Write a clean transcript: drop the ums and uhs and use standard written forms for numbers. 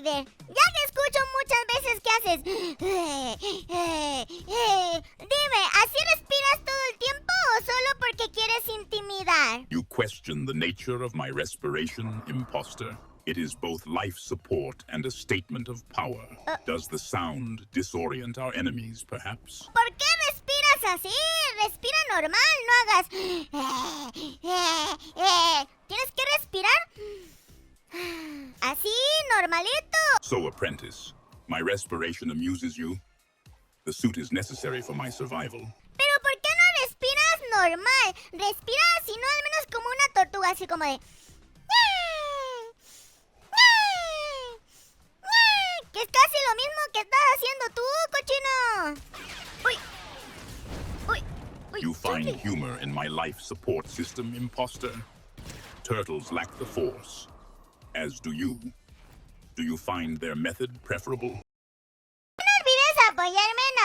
Vader. Ya que escucho muchas veces que haces... Dime, ¿así respiras todo el tiempo o solo porque quieres intimidar? You question the nature of my respiration, imposter. It is both life support and a statement of power. Does the sound disorient our enemies, perhaps? ¿Por qué respiras así? Respira normal, no hagas... ¿Tienes que respirar? Así, normalito. So, apprentice, my respiration amuses you? The suit is necessary for my survival. Pero ¿por qué no respiras normal? Respira así, no al menos como una tortuga, así como de... Que es casi lo mismo que estás haciendo tú, cochino. Uy. Uy. Uy. You find humor in my life support system, imposter? Turtles lack the force, as do you. Do you find their method preferable? No olvides apoyarme en